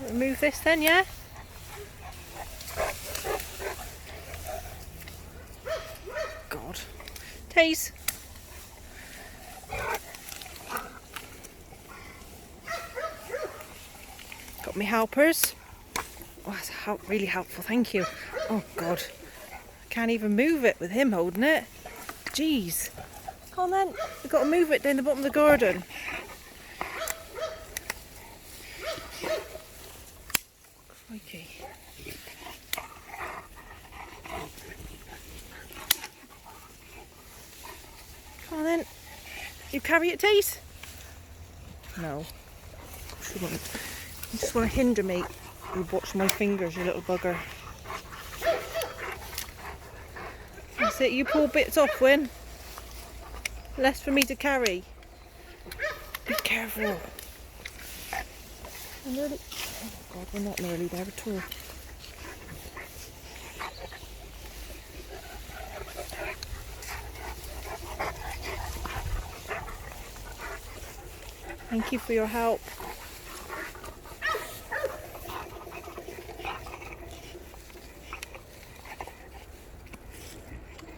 Remove this then, yeah? God. Taze. Got me helpers. Oh, that's really helpful, thank you. Oh God. Can't even move it with him holding it. Jeez. Come on then. We've got to move it down the bottom of the garden. Crikey. Come on then. You carry it, Taze? No. You just want to hinder me. You watch my fingers, you little bugger. That's it, you pull bits off, Win. Less for me to carry. Be careful. I'm nearly... Oh God, we're not nearly there at all. Thank you for your help.